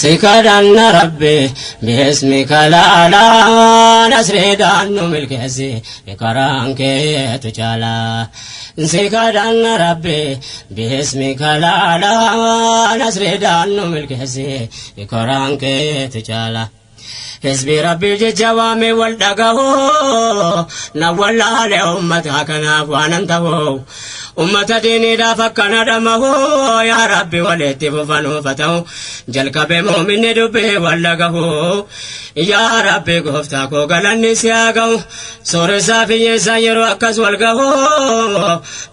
سكرنا ربي باسمك لا نسردان ملكسي كرانك تجالا سكرنا ربي باسمك لا نسردان ملكسي كرانك تجالا حسبي ربي جوامي والدقه نولا لأمتها كناف واننته أمة ديني دا فكنا دمه يا ربي وليتي فنو فتو جلك بمؤمن دبي والدقه يا ربي قفتاكو قلني سياقو سور سافي سيرو أكس والقه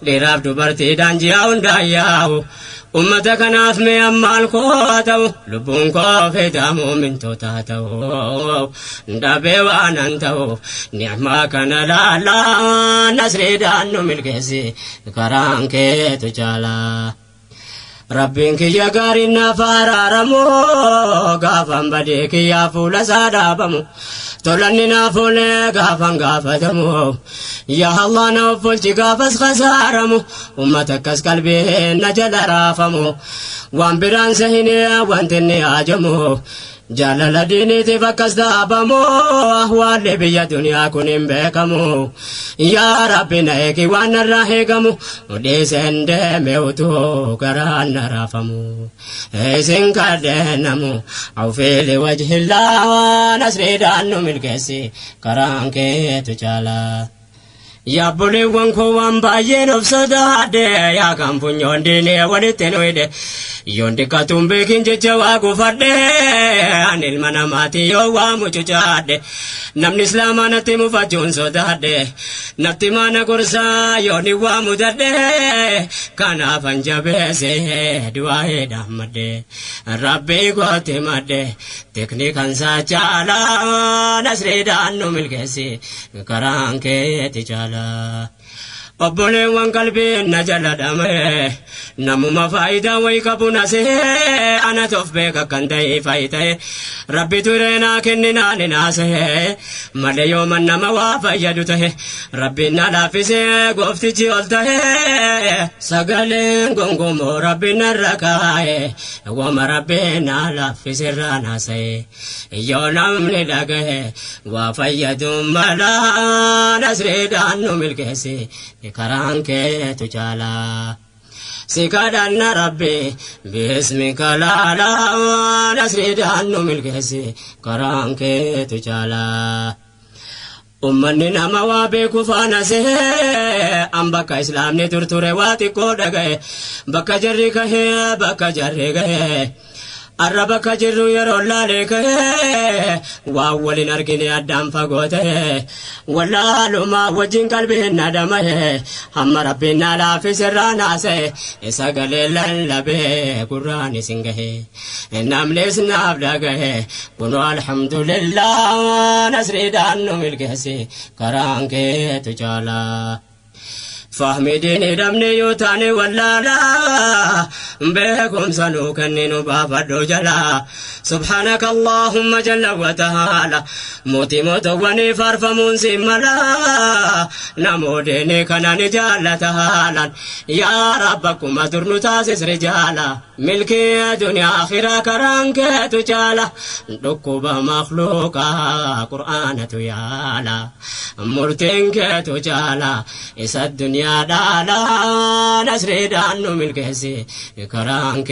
لراب دبرتي دانجياو داياو أمة كناف مي أمال كواتو لبون كوفي دامو من توتاتو دابي وانانتو نعما كان لا نسري دانو ملكسي كرانك تجالا ربك يا غارنا فارارمو غافن بديك يا فول سادابمو تولننا فول غافن غافتمو يا الله نوفل غافس خسارمو امتك قلبي نجل رافمو وان بران سهني وانتني اجمو جلال ديني تفكس دابمو أهوال بيا دنيا كنين بكمو يا ربي نايكي وانا راهيكمو وديسن دميوتو كران رافمو ايسن كردنمو او في لوجه الله نسري دانو ملكسي كران كي تجالا يا بولي وانكو وانباين افسداد يا كامفون يونديني ودتنويد يوندي كاتوم بكين جواغو فرد عن المناماتي يوامو جاد نمني اسلاما نتي مفاجون سوداد نتي مانا قرصا يوني وامو داد كان فنجابيسي دواهي دامد ربي قوتي مد تكنيكان ساچالا نسري دانو ملكسي كران كي تجالا أبوني وان قلبي نجل دمه نمو ما فايدة ويكبو نسيه أنا توفبك كنتي فايته ربي ترينا كننا لناسه مالي يوم نما وافيدته ربي نلافسه قفتي جولته سقلين قنقم ربي نركاه وما ربي نلافسه راناسه يونم لدقه وافيدو ملا نسري دانو ملكسي كرانك تجالا سكادنا ربي باسمك لا نسري دانو ملكسي كرانك تجالا أمني نما وابيكو فانسه أم بكا إسلام نترتر واتي كودغه بكا جريكه بكا جريكه الربك جرو يرو لالك واول نركني ادم فغوته ولا لما وجين قلبي ندمه هم ربنا لا في سرانا سه اسغل للبه قران سنگه انم لسنا ابدغه كنوا الحمد لله نسري دانو ملكسي كرانك تجالا فهمي ديني دمني يوتاني ولا لا بكم سنو كنينو بافدو جلا سبحانك اللهم جل وتعالى موتي موتواني فارفمون سيملا نمو ديني كناني جالة تعالى يا ربكم أدرنو تاسس رجالا ملكي دنيا آخرة كرانك تجالا دكوب مخلوقا قرآن تيالا مرتنك تجالا إسا الدنيا دالا نسري دانو ملكسي كرانك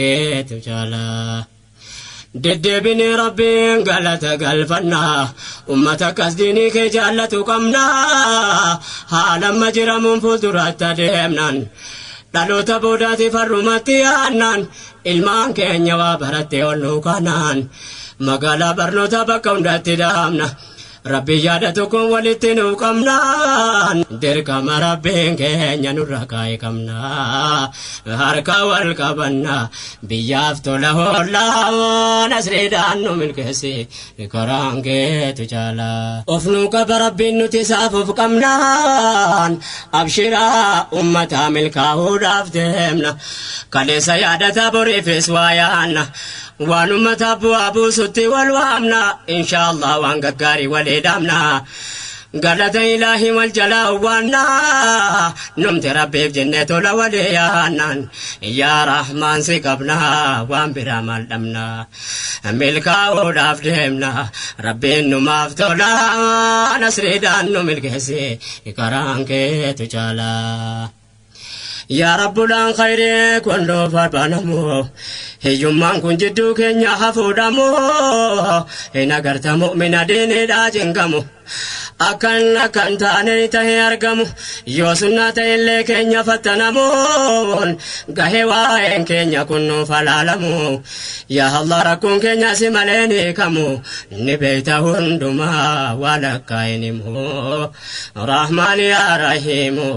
تجالا ددبني ربي قالت قلفنا أمتك أسديني كي جالتو قمنا حالا مجرم فلترات ديمنا دلو تبوداتي فرمتي عنان ilmaan keenya waa baratte ollu kanaan magaalaa barnoota bakka hundatti daamna rabbi yaadatu kun walitti nu qabnaan dirqama rabbiin keenya nurra kaa'e qabna harka wal qabanna biyyaaf tola hoolaa nasriidhaan nu milkeessi karaan keetu jaala of nu qaba rabbiin nuti saafuuf qabnaan abshiraa ummataa milkaa'uudhaaf deemna kaleessa yaadata boriifis waa yaanna waan ummata bu'aa sutti wal waamna inshallah waan gaggaari wal edamna galata ilahi wal jalaawanna numti rabbiif jenne tola waliyaanan ya rahman si qabna waan bira mal dhamna ملكا وداف دمنا ربين ما فتولا نسريدان ملكسي كرانك تجالا يا رب لان خيرك كندو فبانمو هيومان كن جدو كنيا حفودامو هنا غرت مؤمن دين دا جنگمو akan taane tahe argamu yo sunnata ille kenya fatanamun gahewa en kenya kunu falalamu ya allah rakun kenya simaleni kamu nibeita hunduma wala kainimu rahman ya rahimu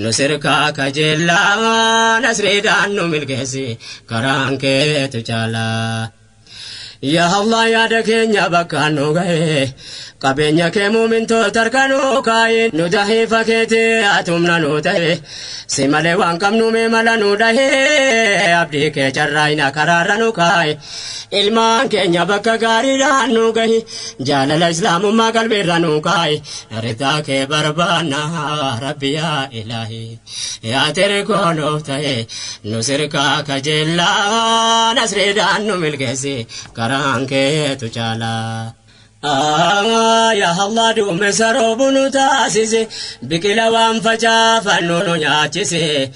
nusirka kajilla nasridan numilgesi karanke tujala ya allah ya dekenya bakano gahe kabenya ke mumin to tarkanu kai nu dahi fakete atumna nu tahe simale wankam nu me malanu dahe abdi ke charraina kararanu kai ilman kenya bakka gari ranu gahi jalala islamu magal beranu kai rita ke barbana rabbi ya ilahi ya tere kono tahe nu sirka kajella nasridan nu milgesi karanke tuchala يا الله دوم سروبنو تاسيسي بكلا وانفجا فنونو نياتيسي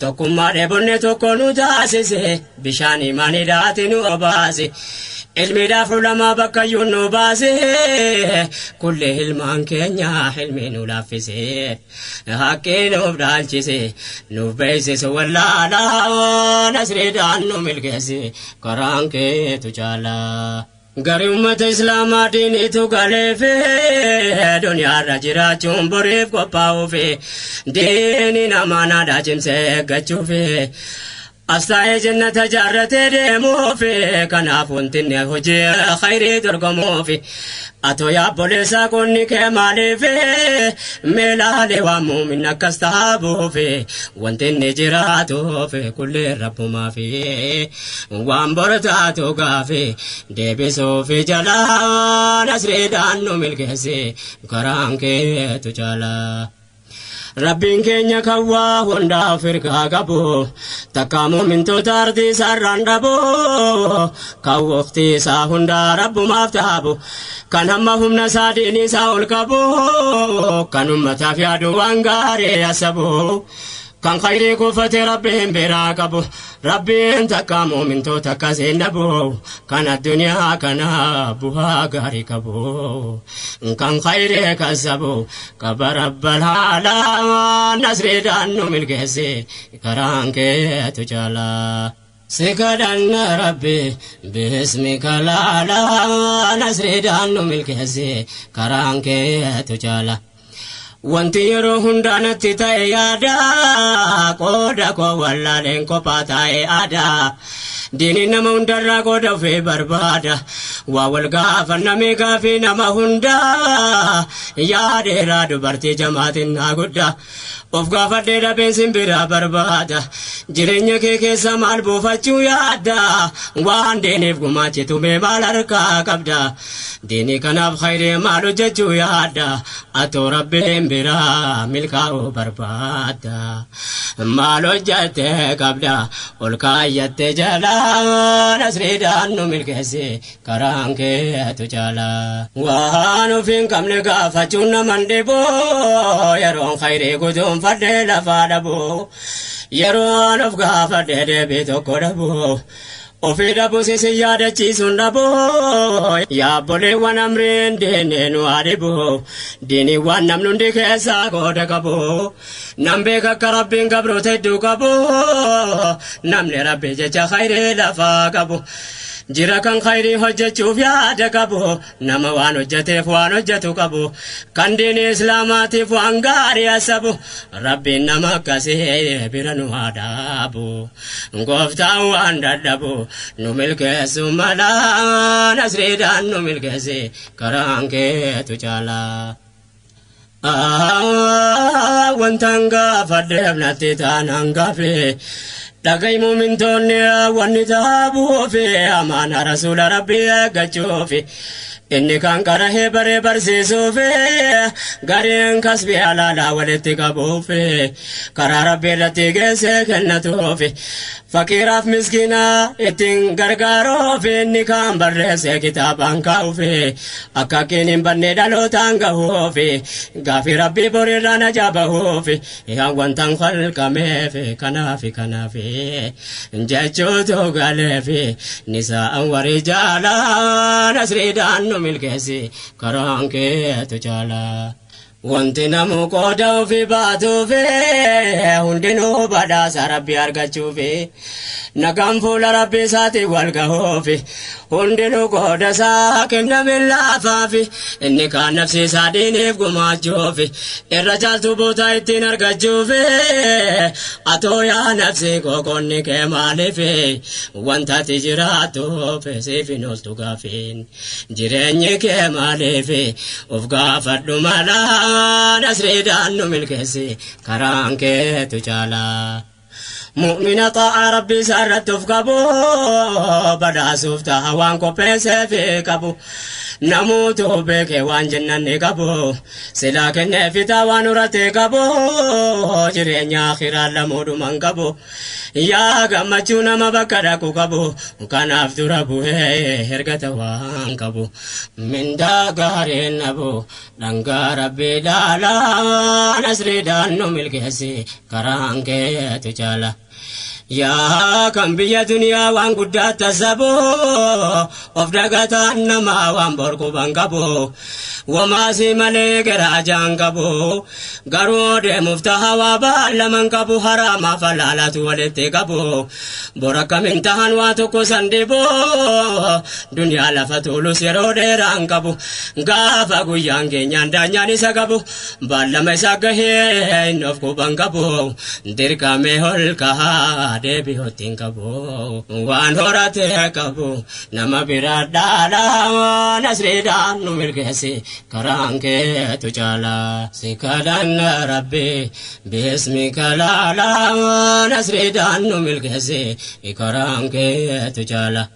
توكما دبوني توكونو تاسيسي بشاني ماني داتينو أباسي علمي دافر لما بكيونو باسي كل هلمان كينيا حلمي نولافيسي حقي نوبدالچيسي نوبيسي سوالا لا نسري دانو ملكيسي كرانكي تجالا غري أمة إسلام ديني تقالي في دنيا رجرا چنبريف قپاو في ديني نمانا دا جمسي گچو في أستاي جنة جارت ديمو في كنافون تنه هجي خيري درگمو في أتو يا بوليسا كوني كمالي في ملالي ومؤمن كستابو في وانتني جراتو في كل رب ما في وانبرتاتو غافي ديبسو في جلا نسري دانو ملكسي كرانكي تجالا ربين كينيا كوا هوندا فرقا قبو تكامو من تردي سرندبو كوا اختي سا هوندا رب مافتابو كان همهم نساديني ساول قبو كان امتا في عدو وانغاري يسبو كان خيري كفت ربهم براقبو ربين تكامو من تكاسين نبو كان الدنيا كان بها غاري كبو كان خيري كسبو كبرب الحالا نسري دانو ملكسي كرانك تجالا سكدن ربي باسمك لالا نسري دانو ملكسي كرانك تجالا wanti yeroo hundaanatti ta'e yaada qooda koo wallaaleen kophaa ta'e aadaa diini nama hundarraa qooda ofii barbaada waa wal gaafannamee gaafii nama hundaa yaadeeraa dubartii jamaatiin naa guddaa of gaafadhee dhabeen simbiraa barbaada jireenya kee keessa maal buufachuu yaadda waan deeniif gumaachitu mee maal harkaa qabda diini kanaaf khayree maal hojjechuu yaadda atoo rabbiin biraa milkaa'uu barbaada maal hojjette qabda ol kaayyatti jalaa nasrii daannu milkeessi karaan keetu jalaa waan ofiin qabne gaafachuun naman dhiboo yeroon khayree guutuun fadhee lafaa dhaboo yeroon of gaafadhee deebii tokko dhaboo ofii dhabuu si yaadachiisuun dhaboo yaabboleewwan amriin diinee nu adiboo diiniiwwan namni hundi keessaa qooda qaboo nam beeka akka rabbiin gabroota hedduu qaboo namni rabbi jecha khayree lafaa qabu jira kan khayrii hojjechuuf yaada qabu nama waan hojjeteef waan hojjetu qabu kan diini islaamaatiif waan gaarii asabu rabbiin nama akkasii bira nu adaabu gooftaan waan dadhabu nu milkeessu malaa nasriidhaan nu milkeessi karaan keetu caalaa wantan gaafadheef natti taanaan gaafee دقي مؤمن توني والنتاب في أمان رسول ربي قجوفي inni kan qarahee baree barsiisuufi gariin kasbii halaalaa walitti qabuufi karaa rabbii irratti geessee kennatuufi fakiiraaf miskiinaa ittiin gargaaruufi inni kan barreessee kitaabaan kaa'uufi akka akkiin hin banne dhalootaan gahuufi gaafii rabbii boriirraan ajaabahuufi iyaan wantaan khalqameefi kanaafi jechuutu galeefi nisaa'an warii jaalaa nasriidhaan nu milkeessi karaan keetu jaalaa. Wanti namu qooda ofii baatuufi hundinuu badhaasa rabbii argachuufi nagaan fuula rabbii isaati wal gahuufi hundinuu qooda isaa kenname laafaafi inni kaan nafsi isaa diiniif gumaachuufi irra caaltuu bootaa ittiin argachuufi atoo yaa nafsi qoqonni kee maaliifi wantaati jiraatuufi siif hin ooltu gaafiin jireenyi kee maaliifi of gaafadhu malaa nasriidhaan nu milkeessi karaan keetu jaalaa. Mu'mina xaa'a rabbii isaa irratti of qabu badhaasuuf ta'a waan qopheesseef qabu namuutu beekee waan jennanne qabu silaa kennee fitaa waan urate qabu jireenya akhiraa lamuudhuman qabu yaa gammachuu nama bakka dhaqu qabu kanaaf dura bu'ee ergata waan qabu mindaa gaariin nabu dhangaa rabbii laalaa nasriidhaan nu milkeessi karaan keetu jaalaa. Yaa kan biyya duniyaa waan guddaa tasabu of dagataan nama waan borquban qabu wamaasi malee garaajaan qabu garuu deemuuf taha waa baalaman qabu haraamaaf alaalatu walitti qabu bora kamin tahan waa tokko san dhibu duniyaa lafa tuulus yeroo dheeraan qabu gaafa guyyaan keenyaan daanyaan isa qabu baalama isa gahee hin of quban qabu dirqamee ol kahaa deebi hotiin qabu waan horate qabu nama biraa dhaalaa nasriidhaan nu milkeessi karaan keetu jaalaa si kadhanna rabbi bismika laalaa nasriidhaan nu milkeessi karaan keetu jaalaa.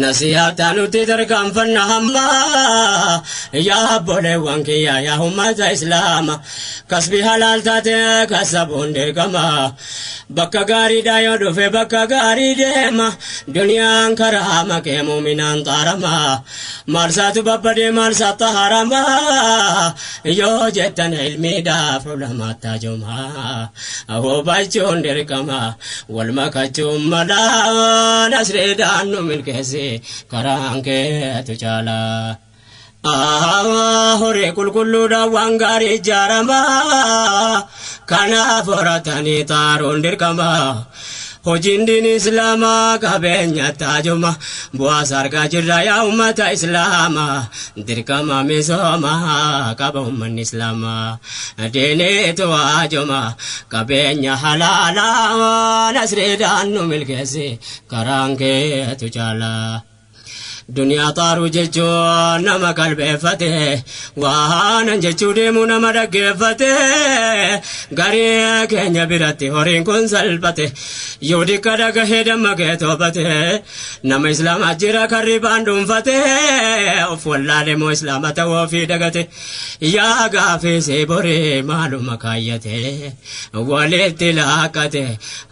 Nasihaata nuti tarkaanfanna hamma yaa boleewwan kiyya yaa ummata islaama kasbii halaal taate kasabuun dirqama bakka gaariidha yoo dhufe bakka gaarii deema duniyaan karaa makee muuminaan xaarama marsaatu babbadee marsaata harama yoo jettan ilmiidhaaf ulamaata juma hubachuun dirqama wal makachuun malaa nasriidhaan nu milkeessi karaan keetu jaalaa. Horii qulqulluudhaan waan gaarii ijaarama kanaaf horatanii xaaruun dirqama hojiin diin islaamaa qabeenya taajuma bu'aas argaa jirra yaa ummata islaamaa dirqama misooma qaba ummanni islaamaa diiniitu waajuma qabeenya halaalaa nasriidhaan nu milkeessi karaan keetu jaalaa. Duniyaa xaaruu jechuun nama qalbeeffate waan jechuu deemu nama dhaggeeffate garii keenya biratti horiin kun salphate yoo dikka dhagahee dammaqee toobate nama islaamaa jira kan ribaan dhuunfate of wallaale moo islaama ta'uu ofii dagate yaa gaafisee boree maaluma kaayyate walitti laaqqate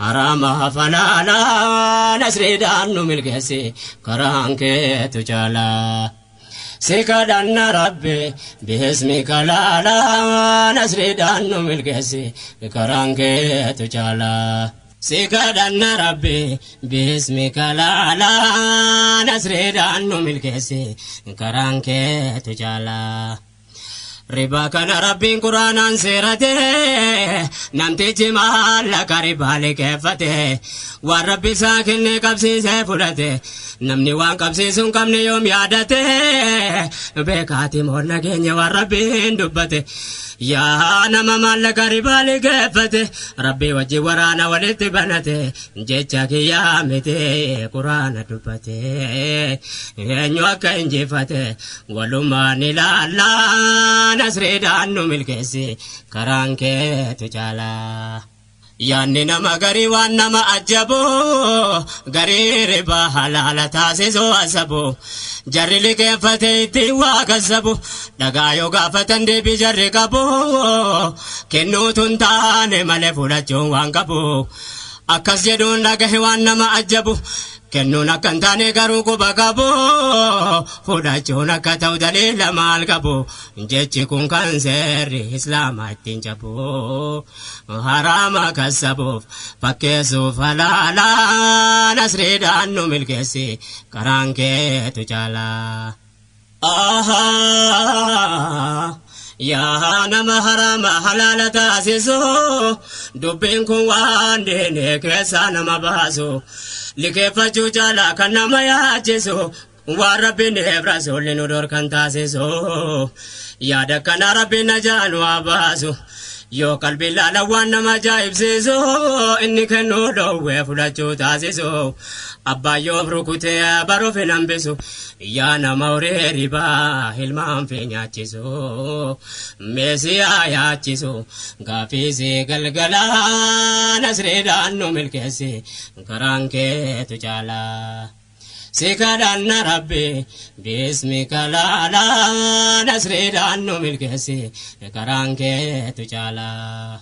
haraama falaalaa nasriidhaan nu milkeessi karaan kee تجالا سكدنا ربي باسمك لا لا نسردان ملكسي كرانك تجالا سكدنا ربي باسمك لا لا نسردان ملكسي كرانك تجالا ربا كان ربي قرآن سيرته نمتي جمال لك ربا لكفته والربي ساكن قبسي سيفلته نمني وان قبسي سن قمني يوم يادته بكاتي مورنا كيني والربي دبته يا نما مالك ربا لكفته ربي وجي ورانا ولت بنته جيتشاك يا متي قرآن دبته ينوك انجفته ولماني لا لا nasriidhaan nu milkeessi karaan keetu jaalaa. yaanni nama garii waan nama ajjabu garii riba halaala taasisuu asabu jarri liqeeffate itti waa kasabu dhagaa yoo gaafatan deebii jarri qabu kennuutuun taane malee fudhachuun waan qabu akkas jedhuun dhagahe waan nama ajjabu kennuun akka hin taane garuu quba qabu fudhachuun akka ta'u daliila maal qabu jechi kun kan seerri islaamaa ittiin jabu haraama kasabuuf fakkeessuuf halaalaa nasriidhaan nu milkeessi karaan keetu caalaa. yaa nama haraama halaala taasisu dubbiin kun waan diinee keessaa nama baasu liqeeffachuu caalaa kan nama yaachisu waan rabbiin rasuulli nu dhorkan taasisu yaada kana rabbiin ajaan waa baasu yoo qalbii laala waan nama ajaa'ibsiisu inni kennuu dhoowwee fudhachuu taasisu abbaa yoo rukutee baruuf hin hambisu yaa nama horii ribaa ilmaan fi nyaachisu meesiyaa yaachisu gaafiisii galgalaa nasriidhaan nu milkeessi karaan keetu caalaa. sikadhanna rabbi bismika laalaa nasriidhaan nu milkeessi karaan keetu caalaa.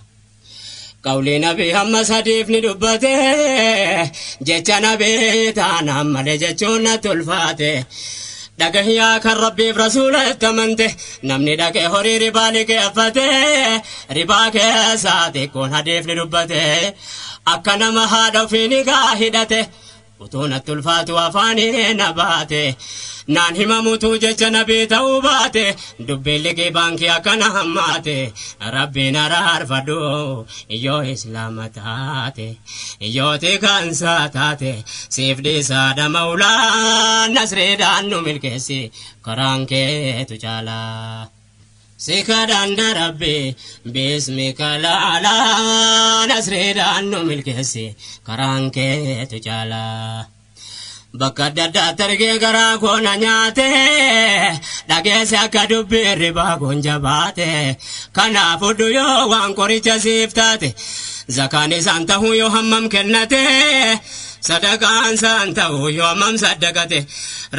qawli nabii hamma sadiif ni dubbate jecha nabii taanaan malee jechuun natti ulfaate dhagahiyaa kan rabbiif rasuula itti amante namni dhaqee horii ribaa liqeeffate ribaa keessaa xiqqoon hadiif ni dubbate akka nama haadha ofii nigaa hidhate utuu natti ulfaatu afaanii na baate naan himamutu jecha nabii ta'uu baate dubbiin liqii baankii akkana hammaate rabbiin araarfadhu yoo islaama taate yoo tikansaa taate siif dhiisaadha mawlaa nasriidhaan nu milkeessi karaan keetu caalaa. sikadhanna rabbi bismika laalaa nasriidhaan nu milkeessi karaan keetu caalaa. bakka adda addaatti argee garaa koona nyaate dhageesse akka dubbiin ribaa kun jabaate kanaaf fudhu yoo waan qoricha siif taate zakaan isaan ta'uu yoo hammam kennate sadaqaan isaan ta'uu yoo hammam saddaqate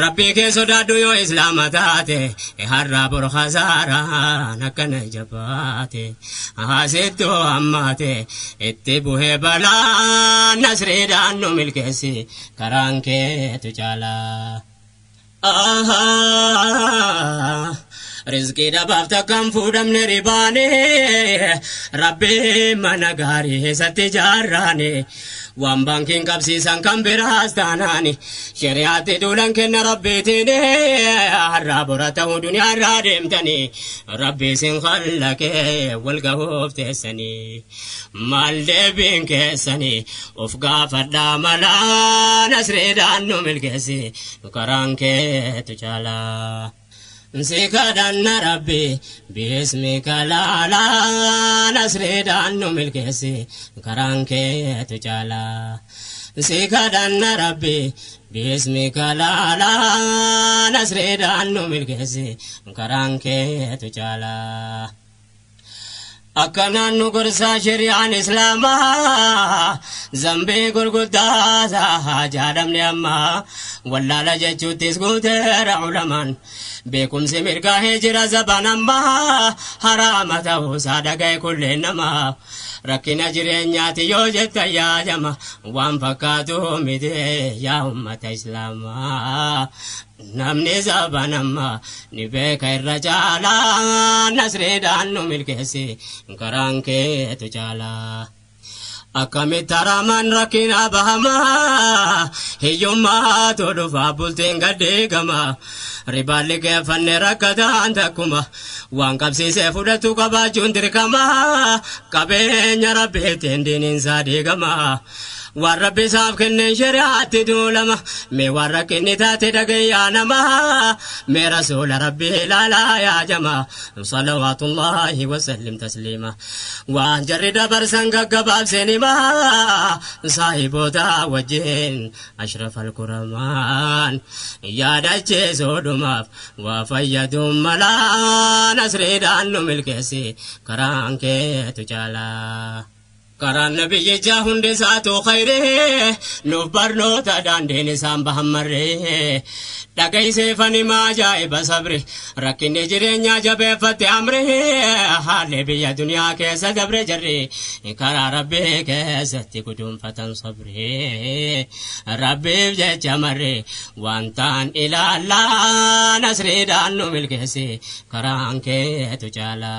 rabbii kee sodaadhu yoo islaama taate har'aa bor khasaaraan akkana jabaate haasittu hammaate itti buhee balaa nasriidhaan nu milkeessi karaan keetu caalaa. rizqii dhabaaf takkaan fuudhamne ribaane rabbii mana gaarii eessatti ijaarraane waan baankiin qabsiisan kan biraas taanaani shari'aatti duulan kenna rabbiitiin har'aa bora ta'uu duniyaarraa deemtanii rabbii isin khallaqee wal gahuuf teessanii maal deebiin keessanii of gaafadhaa malaa nasriidhaan nu milkeessi karaan keetu caalaa. sikadhanna rabbi bismika laalaa nasriidhaan nu milkeessi karaan keetu caalaa. sikadhanna rabbi bismika laalaa nasriidhaan nu milkeessi karaan keetu caalaa. akkanaan nu gorsaa shari'aan islaamaa zambii gurguddaa jaadamne ammaa wallaala jechuuttis guuteera ulamaan beekumsi mirgaahee jira zaban ammaa haraama ta'uusaa dhagaye kulleen namaa rakkina jireenyaati yoo jetta yaadama waan fakkaatu miti yaa ummata islaamaa namni zaban ammaa ni beeka irra caalaa nasriidhaan nu milkeessi karaan keetu caalaa. akkamitti haramaan rakkina bahamaa hiyyummaa todhufaa bultiin gaddeegamaa ribaan liqeeffanne rakkataan takkuma waan qabsiisee fudhatu qabaachuun dirqamaa qabeenya rabbiitiin diiniinsaa diigamaa waan rabbi isaaf kenneen shari'aatti duulama mee waan rakkinni taate dhagayyaa namaa mee rasuula rabbii ilaalaa yaajamaa salawaatullaahi wasallim tasliima waan jarri dabarsan gaggabaabseen himaa saahiboota wajjin ashrafal kuramaan yaadacheesoo dhumaaf waa fayyaduun malaa nasriidhaan nu milkeessi karaan keetu caalaa. Karan nabiyyi hundi saatu khayre nuuf barnoota daandeen isaan bahammarre dhagayse fani majaa'iba sabri rakkinni jireenya jabeeffate amre haalli biyya duniyaa keessa dabre jarri karaa rabbii keessatti guduunfatan sabri rabbiif jecha marre wantaan ilaallaa nasriidhaan nu milkeesse karaan keetu jaala.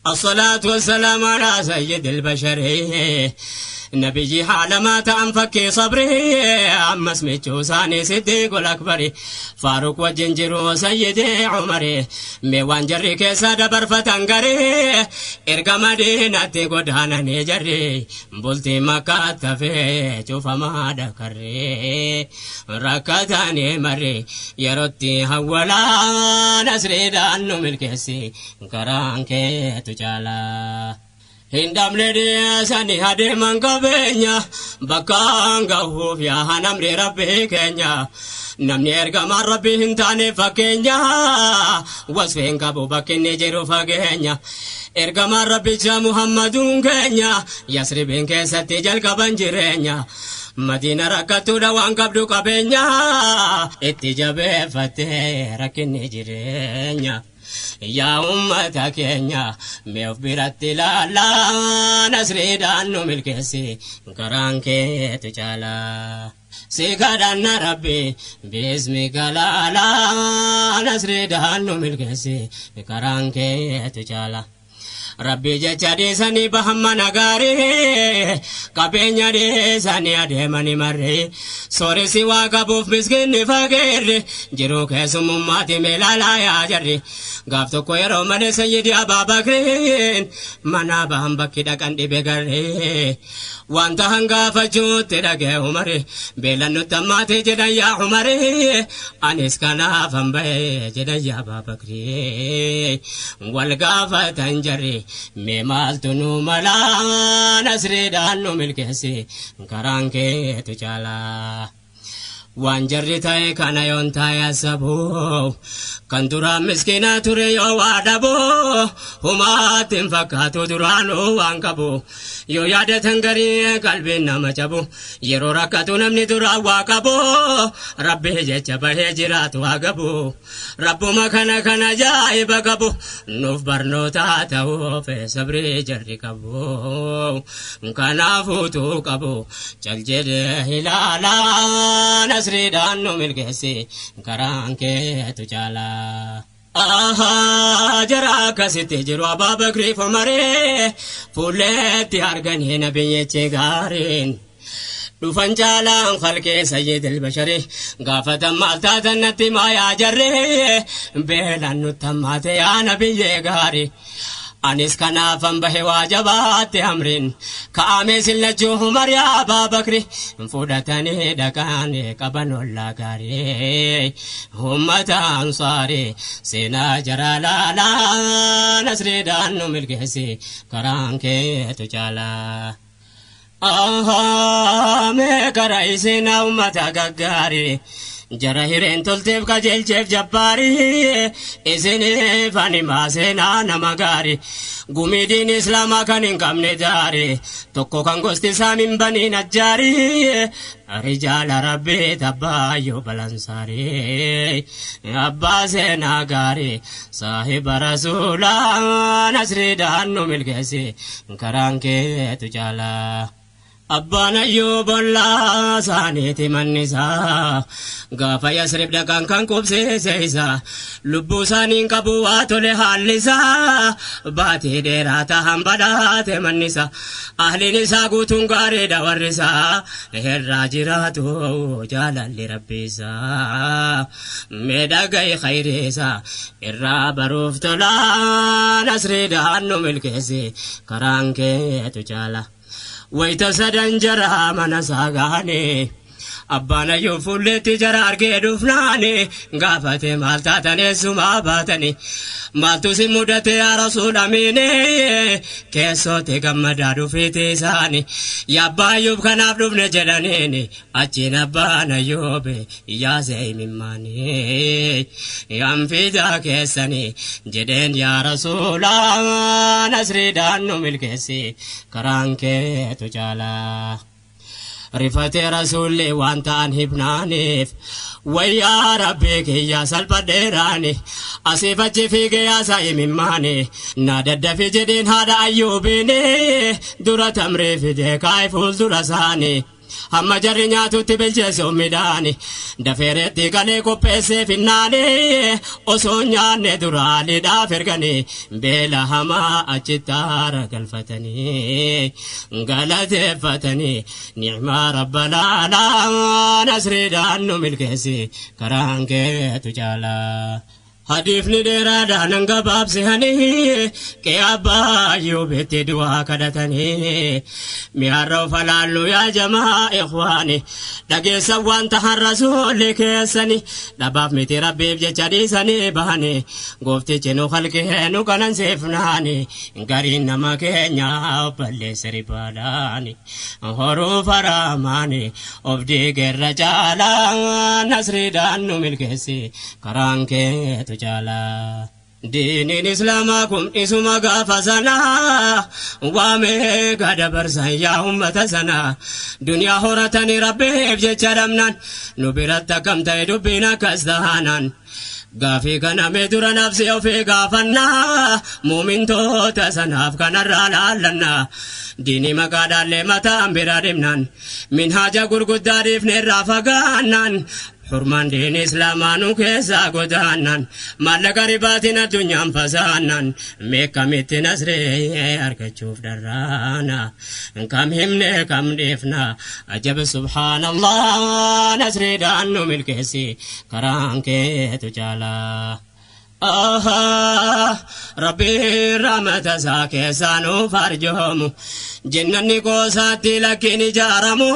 الصلاة والسلام على سيد البشر نبي عالمات أنفك صبري عم اسمي جوساني صديق الأكبر فاروق وجنجر سيدي عمري ميوان جري كيسا دبر فتنقري إرقى مدينة قدانا نجري بلتي مكات في جوف ما دكري ركتاني مري يرتي هولا نسري دانو ملكسي كرانكي تجالا Hindam lede sani hade mangabenya bakanga hufya hanamre rabbe kenya namni ergama rabbi hintane fakenya wasfenga bo bakenne jeru fakenya ergama rabbi ja muhammadun kenya yasribin kesatti jalqaban jirenya Madina rakatu da wangabdu kabenya itti jabeeffate rakkinni jirenya يا أمة كينيا ميوف براتي لا لا نسري دانو ملكسي كرانكي تجالا سيكادان ربي باسمك لا لا نسري دانو ملكسي كرانكي تجالا Rabbi jecha deesanii bahamma nagaare qabeenya deesanii adeemanii marree sooresi waa qabuuf miskinni fageerre jiruu keessummummaati meelaalaa yaa jarre gaaf tokko yeroo malee sayyidi Abaabakriin mana bahan bakki dhaqan dhibe garree wanta hangaafachuutti dhagee Umare beelan nutti ammaatee jedhan yaa Umare anis kanaafan bahee jedhan yaa Abaabakrii wal gaafatan jarre مال تنو ملا نسري دانو ملكسي كرانكي تجالا وانجري تاي كان يون تاي سبو كنتورا مسكينة تري وادبو هما تنفكاتو درانو وانكبو يو يادة تنغري قلبي نمجبو يرو ركاتو نمني درا واقبو ربي جيچ بهي جرات واقبو ربو مكانا كانا جاي بقبو نوف برنو تاتو في صبري جري قبو كانا فوتو قبو چل جد هلالا نسري دانو ملكسي كرانكي تجالا جراك ستجرو Abaabakri فمري فولتي أرغني نبي چگارين دفن جالان خلق سيد البشر غافة مالتا تنتي ما يا جري بيلان نتمات يا نبي غاري أنس كنافن به واجبات أمرين كامس لجوه مريا Abaabakri فودتني دكاني كبن الله غاري همة أنصاري سينا جرالا لا نسري دانو ملكسي كرانكي تجالا مكرايسنا أمة غاري جراهيرين تلتف كجل جف جباري إسني فاني ماسنا نمغاري قومي دين إسلاما كان كم نداري توكو كان قستي سامين بني نجاري رجال ربي تبايو بلانساري أبا سينا غاري صاحب رسولا نسري دانو ملكسي كرانكي تجالا أبانا يوب الله سانيتي من نساء غافا يسرب دكان كان كوبسي سيسا لبو سانين كبوات لحالسا باتي ديراتا هم بدات من نساء أهل نساء قوتون غاري دورسا الراجراتو جالا لربيسا ميداقاي خيريسا الراب روفتلا نسري دانو ملكسي كرانكي تجالا ويتسدن جرى من ساقاني Abbaan Ayyuub fuulletti jara argee dhufnaani gaafate maal taatanii sumaa baatanii maaltu si mudate yaa rasuul amiine keessootti gammadaa dhufeete isaani yaa Abbaa Ayyuub kanaaf dhufne jedhaniini achiin Abbaan Ayyuub yaase imimmaani yaan fidaa keessanii jedheen yaa rasuula nasriidhaan nu milkeessi karaan keetu jaalaa rifate rasuulli waan ta'an hibnaaniif wayyaa rabbii kiyya salphadheeraani asiif achi fiigee yaasaa imimmaani na daddafi jedheen haadha Ayyuubiini dura tamree fidee kaa'e fuuldura isaanii hamma jarri nyaatutti bilcheessuun midhaani dafeeretti galee qopheessee finnaani osoo nyaanne duraaliidhaaf erganii beela hamaa achitti aara galfatanii galateeffatanii ni'maa rabbalaalaa nasriidhaan nu milkeessi karaan keetu jaalaa Hadifni dheeraadhaan gabaabsihanii qee Abbaa Ayyuubitti du'aa kadhatanii mi'aarra of alaallu yaa jamaa ikhwaani dhageessan waan tahan rasuulli keessanii dhabaaf miti rabbiif jecha dhiisanii bahanii gooftichi nu khalqee nu kananseefnaani gariin nama keenya balleesse ribaadhaani horuu faraamaani of diigerra caalaa nasriidhaan nu milkeessi karaan keetu jala dinin islama kum isuma gafa sana wame gada barsan ya ummata sana dunya horatani rabbi jecharamnan nubiratta kam tay dubbina kasdahanan gafi kana medura nafsi ofi gafanna mumin to tasanaaf kanarra laalanna dini magadalle mata ambiradimnan min haja gurguddaadif nerra fagaannan Hurman din Islamanu kesa godanan malaga ribatin adunyaan fasaanan meekamitti nasre argachuuf darraana kam himne kam dheefna ajab subhanallah nasriidhaan nu milkeessi karaan keetu jaalaa Rabbi ramata saake sanu farjomu jennani ko saati lakin jaramu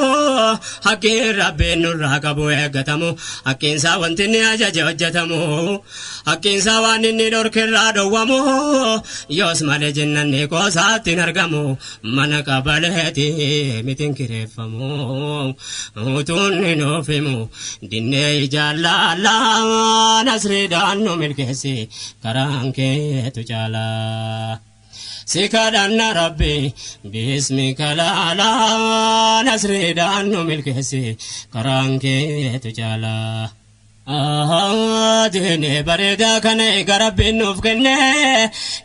hakin Rabbi nurra kabu egatamu hakin sawanti ni ajaja hojjetamu hakin sawani ni dorkirra dowwamu yos male jennani ko saati nargamu mana kabaleti mitin kirefamu utunni nofimu dinne jaalala nasriidhaan nu milkeessi karaan keetu jaalaa sikadhanna rabbi bismika laalaa nasriidhaan nu milkeessi karaan keetu jaalaa dini bareedaa kana eega rabbiin nuuf kenne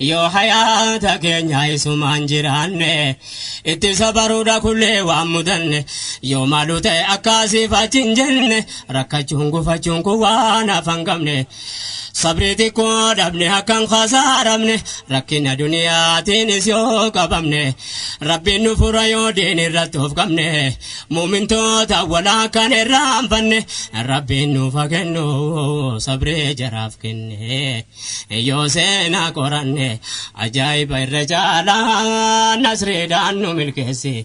yoo hayaata keenya isumaan jiraanne itti sabaruudha kullee waan mudanne yoo maalu ta'e akkaasiif achiin jenne rakkachuun gufachuun kun waan hafan qabne sabriti ko dabne akan khasaaramne rakkina duniyaatiin yoo qabamne rabbiin nu fura yoo diin irratti of qabne muumintoota walaa kan irraanfanne rabbiin nu fagennu sabree jaraaf kenne yoo seenaa qoranne ajaa'iba irra jaalaa nasriidhaan nu milkeessi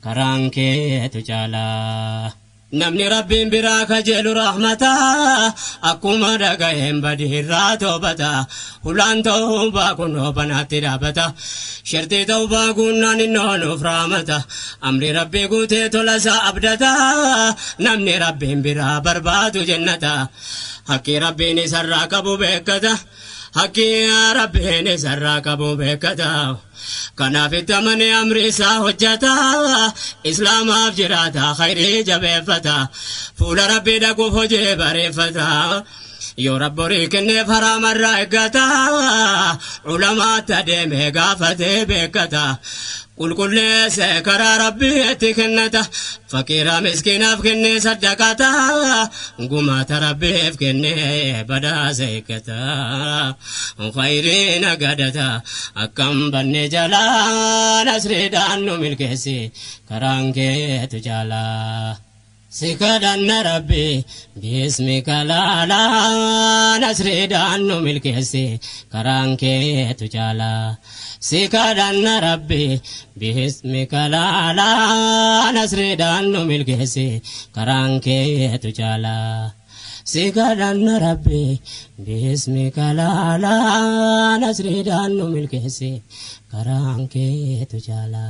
karaan keetu jaalaa namni rabbiin biraa kajeelu rahmata akkuma dhaga'een badiirraa toobata hulaan toobaa kunoo banaatti dhaabata shirtii toobaa gunnaan innoo nuuf raamata amri rabbii guutee tolasaa abdata namni rabbiin biraa barbaadu jennata haqqi rabbiin isarraa qabu beekata haqqi rabbiin isarraa qabu beekata kanaaf itti amane amri isaa hojjata islaamaaf jiraata khayrii jabeeffata fuula rabbii dhaquuf hojii bareeffata yoo rabborii kenneef haraamarraa eeggata ulamaatti adeemee gaafatee beekata qulqulleesse karaa rabbiitti kennata fakiira miskiinaaf kennee saddaqata gumaata rabbiif kennee badaasa eeggata khayrii nagadata akkam banne jalaa nasriidhaan nu milkeessi karaan keetu jaalaa سكرنا ربي باسمك لا لا نسرد عنه ملكسي كرانك تجالا سكرنا ربي باسمك لا لا نسرد عنه ملكسي كرانك تجالا سكرنا ربي باسمك لا لا نسرد عنه ملكسي كرانك تجالا